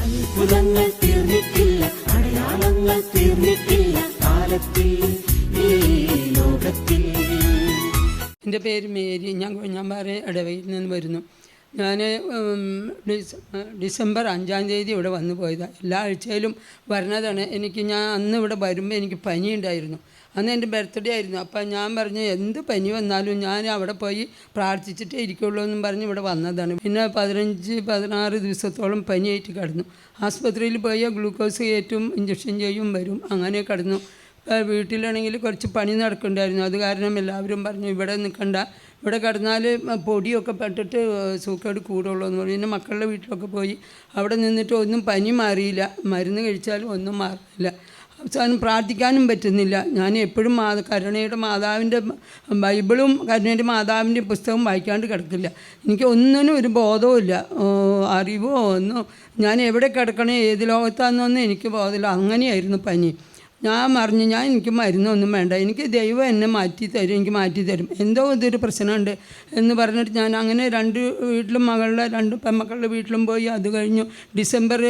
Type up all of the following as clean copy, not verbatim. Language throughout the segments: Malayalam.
അത്ഭുതങ്ങൾ തീർന്നിട്ടില്ല, അടയാളങ്ങൾ തീർന്നിട്ടില്ല കാലത്തിൽ ഈ ലോകത്തിൽ. എൻ്റെ പേര് മേരി. ഞാൻ കൊഴിഞ്ഞാമ്പാറ ഇടവയിൽ നിന്ന് വരുന്നു. ഞാൻ ഡിസംബർ 5-ാം തീയതി ഇവിടെ വന്നു പോയതാണ്. എല്ലാ ആഴ്ചയിലും വരണതാണ്. ഞാൻ അന്ന് ഇവിടെ വരുമ്പോൾ എനിക്ക് പനി ഉണ്ടായിരുന്നു. അന്ന് എൻ്റെ ബർത്ത്ഡേ ആയിരുന്നു. അപ്പം ഞാൻ പറഞ്ഞു എന്ത് പനി വന്നാലും ഞാൻ അവിടെ പോയി പ്രാർത്ഥിച്ചിട്ടേ ഇരിക്കുള്ളൂ എന്നും പറഞ്ഞ് ഇവിടെ വന്നതാണ്. പിന്നെ 15-16 ദിവസത്തോളം പനിയായിട്ട് കിടന്നു. ആസ്പത്രിയിൽ പോയി ഗ്ലൂക്കോസ് കയറ്റും, ഇഞ്ചക്ഷൻ ചെയ്യും, വരും, അങ്ങനെ കിടന്നു. വീട്ടിലാണെങ്കിൽ കുറച്ച് പണി നടക്കുന്നുണ്ടായിരുന്നു. അത് കാരണം എല്ലാവരും പറഞ്ഞു ഇവിടെ നിൽക്കണ്ട, ഇവിടെ കിടന്നാൽ പൊടിയൊക്കെ പെട്ടിട്ട് സൂക്കേട് കൂടുള്ളൂ എന്ന് പറഞ്ഞു. പിന്നെ മക്കളുടെ വീട്ടിലൊക്കെ പോയി അവിടെ നിന്നിട്ട് ഒന്നും പനി മാറിയില്ല, മരുന്ന് കഴിച്ചാലും ഒന്നും മാറില്ല. അവസാനം പ്രാർത്ഥിക്കാനും പറ്റുന്നില്ല. ഞാൻ എപ്പോഴും കരുണയുടെ മാതാവിൻ്റെ ബൈബിളും കരുണയുടെ മാതാവിൻ്റെ പുസ്തകം വായിക്കാണ്ട് കിടക്കില്ല. എനിക്ക് ഒന്നിനും ഒരു ബോധവും ഇല്ല, അറിവോ ഒന്നും. ഞാൻ എവിടെ കിടക്കണേ, ഏത് ലോകത്താണെന്നൊന്നും എനിക്ക് ബോധമില്ല. അങ്ങനെയായിരുന്നു പനി. ഞാൻ അറിഞ്ഞു എനിക്ക് മരുന്നൊന്നും വേണ്ട, എനിക്ക് ദൈവം എന്നെ മാറ്റിത്തരും, എനിക്ക് മാറ്റിത്തരും, എന്തോ ഇതൊരു പ്രശ്നമുണ്ട് എന്ന് പറഞ്ഞിട്ട് ഞാൻ അങ്ങനെ 2 വീട്ടിലും മകളുടെ 2 പെൺമക്കളുടെ വീട്ടിലും പോയി. അത് കഴിഞ്ഞു ഡിസംബർ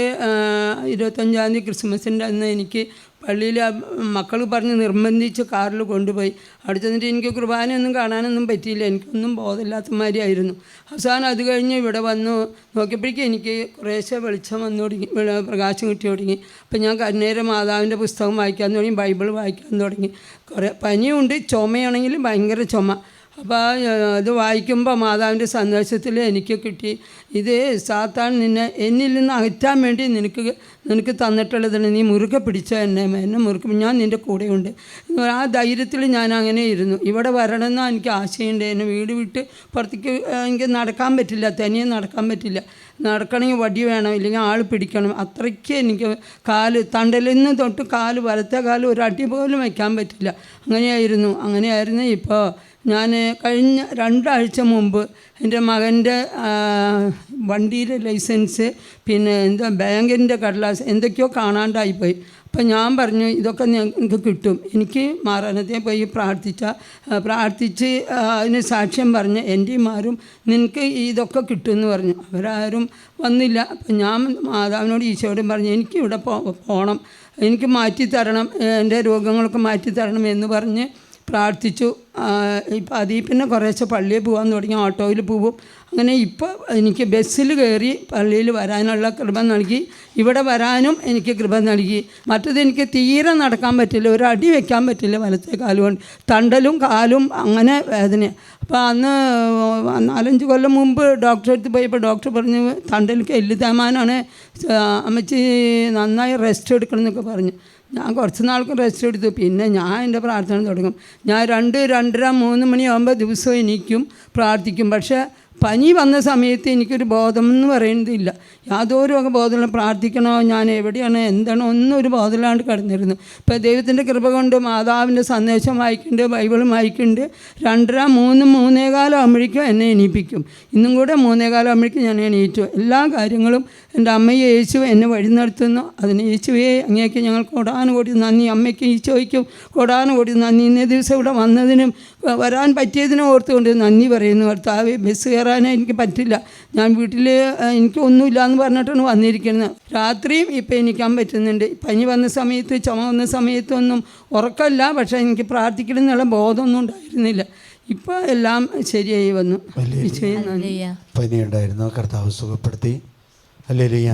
25-ാം തീയതി ക്രിസ്മസിൻ്റെ അന്ന് എനിക്ക് പള്ളിയിൽ മക്കൾ പറഞ്ഞ് നിർബന്ധിച്ച് കാറിൽ കൊണ്ടുപോയി. അവിടെ ചെന്നിട്ട് എനിക്ക് കുർബാനയൊന്നും കാണാനൊന്നും പറ്റിയില്ല, എനിക്കൊന്നും ബോധമില്ലാത്ത മാതിരിയായിരുന്നു. അവസാനം അത് കഴിഞ്ഞ് ഇവിടെ വന്നു നോക്കിയപ്പോഴേക്കും എനിക്ക് കുറേശ്ശെ വെളിച്ചം വന്നു തുടങ്ങി, പ്രകാശം കിട്ടി തുടങ്ങി. അപ്പം ഞാൻ കരുണയുടെ മാതാവിൻ്റെ പുസ്തകം വായിക്കാൻ തുടങ്ങി, ബൈബിൾ വായിക്കാൻ തുടങ്ങി. കുറേ പനിയുണ്ട്, ചുമയാണെങ്കിൽ ഭയങ്കര ചുമ. അപ്പോൾ അത് വായിക്കുമ്പോൾ മാതാവിൻ്റെ സന്ദേശത്തിൽ എനിക്ക് കിട്ടി, ഇത് സാത്താൻ എന്നിൽ നിന്ന് അകറ്റാൻ വേണ്ടി നിനക്ക് തന്നിട്ടുള്ളതാണ്, നീ മുറുകെ പിടിച്ച എന്നെ മുറുകെ, ഞാൻ നിൻ്റെ കൂടെയുണ്ട്. ആ ധൈര്യത്തിൽ ഞാൻ അങ്ങനെ ഇരുന്നു. ഇവിടെ വരണമെന്ന് എനിക്ക് ആശയുണ്ട്. എന്നെ വീട് വിട്ട് പുറത്തേക്ക് എനിക്ക് നടക്കാൻ പറ്റില്ല, തനിയെ നടക്കാൻ പറ്റില്ല. നടക്കണമെങ്കിൽ വടി വേണം, ഇല്ലെങ്കിൽ ആൾ പിടിക്കണം. അത്രയ്ക്ക് എനിക്ക് തണ്ടലിൽ നിന്ന് തൊട്ട് വലത്തെ കാല് ഒരു അടി പോലും വയ്ക്കാൻ പറ്റില്ല. അങ്ങനെയായിരുന്നു. ഇപ്പോൾ ഞാൻ കഴിഞ്ഞ 2 ആഴ്ച മുമ്പ് എൻ്റെ മകൻ്റെ വണ്ടിയുടെ ലൈസൻസ്, പിന്നെ ബാങ്കിൻ്റെ കടലാസ് എന്തൊക്കെയോ കാണാണ്ടായിപ്പോയി. അപ്പം ഞാൻ പറഞ്ഞു ഇതൊക്കെ നിങ്ങൾക്ക് കിട്ടും, എനിക്ക് മാറാനത്തെ പോയി പ്രാർത്ഥിച്ച് അതിന് സാക്ഷ്യം പറഞ്ഞ് എൻ്റെയും മാറും, നിനക്ക് ഇതൊക്കെ കിട്ടുമെന്ന് പറഞ്ഞു. അവരാരും വന്നില്ല. അപ്പം ഞാൻ മാതാവിനോട് ഈശോയോടും പറഞ്ഞു എനിക്കിവിടെ പോകണം, എനിക്ക് മാറ്റിത്തരണം, എൻ്റെ രോഗങ്ങളൊക്കെ മാറ്റിത്തരണം എന്ന് പറഞ്ഞ് പ്രാർത്ഥിച്ചു. ഇപ്പം അതിൽ പിന്നെ കുറേശ്ശെ പള്ളിയിൽ പോകാൻ തുടങ്ങി, ഓട്ടോയിൽ പോവും. അങ്ങനെ ഇപ്പോൾ എനിക്ക് ബസ്സിൽ കയറി പള്ളിയിൽ വരാനുള്ള കൃപ നൽകി, ഇവിടെ വരാനും എനിക്ക് കൃപ നൽകി. മറ്റത് എനിക്ക് തീരെ നടക്കാൻ പറ്റില്ല, ഒരു അടി വയ്ക്കാൻ പറ്റില്ല വലത്തെ കാലുകൊണ്ട്, തണ്ടലും കാലും അങ്ങനെ വേദന. അപ്പോൾ അന്ന് 4-5 കൊല്ലം മുമ്പ് ഡോക്ടറെ അടുത്ത് പോയപ്പോൾ ഡോക്ടർ പറഞ്ഞു തണ്ടലിക്ക് എല്ല് തേയ്മാനാണ്, അമ്മച്ചി നന്നായി റെസ്റ്റ് എടുക്കണം എന്നൊക്കെ പറഞ്ഞു. ഞാൻ കുറച്ച് നാൾക്ക് റെസ്റ്റ് എടുത്തു. പിന്നെ ഞാൻ എൻ്റെ പ്രാർത്ഥന തുടങ്ങും. ഞാൻ 2-2:30-3 മണിയാകുമ്പോൾ ദിവസവും എണീക്കും, പ്രാർത്ഥിക്കും. പക്ഷേ പനി വന്ന സമയത്ത് എനിക്കൊരു ബോധമെന്ന് പറയുന്നതില്ല, യാതൊരു ബോധമില്ല. പ്രാർത്ഥിക്കണോ, ഞാൻ എവിടെയാണ്, എന്താണോ, ഒന്നും ഒരു ബോധമില്ലാണ്ട് കിടന്നിരുന്നു. ഇപ്പോൾ ദൈവത്തിൻ്റെ കൃപ കൊണ്ട് മാതാവിൻ്റെ സന്ദേശം വായിക്കുന്നുണ്ട്, ബൈബിളും വായിക്കുന്നുണ്ട്. 2:30-3:15 ആകുമ്പോഴേക്കും എന്നെ എണീപ്പിക്കും. ഇന്നും കൂടെ 3:15 ആകുമ്പോഴേക്കും ഞാൻ എണീറ്റു. എല്ലാ കാര്യങ്ങളും എൻ്റെ അമ്മയെ യേശു എന്നെ വഴി നടത്തുന്നു. അതിന് യേശുവേ അങ്ങേക്ക് ഞങ്ങൾ കോടാനുകോടി നന്ദി, അമ്മയ്ക്ക് ഈശോയ്ക്കും കോടാനുകോടി നന്ദി. ഇന്നേ ദിവസം ഇവിടെ വന്നതിനും വരാൻ പറ്റിയതിനും ഓർത്തുകൊണ്ട് നന്ദി പറയുന്നു. ഭർത്താവ് ബസ് കയറാൻ എനിക്ക് പറ്റില്ല, ഞാൻ വീട്ടിൽ എനിക്ക് ഒന്നുമില്ല എന്ന് പറഞ്ഞിട്ടാണ് വന്നിരിക്കുന്നത്. രാത്രിയും ഇപ്പം എണീക്കാൻ പറ്റുന്നുണ്ട്. പനി വന്ന സമയത്ത്, ചുമ വന്ന സമയത്തൊന്നും ഉറക്കമില്ല, പക്ഷേ എനിക്ക് പ്രാർത്ഥിക്കണമെന്നുള്ള ബോധമൊന്നും ഉണ്ടായിരുന്നില്ല. ഇപ്പോൾ എല്ലാം ശരിയായി വന്നു. പനി ഉണ്ടായിരുന്നു, കർത്താവ് സുഖപ്പെടുത്തി. ഹല്ലേലൂയ.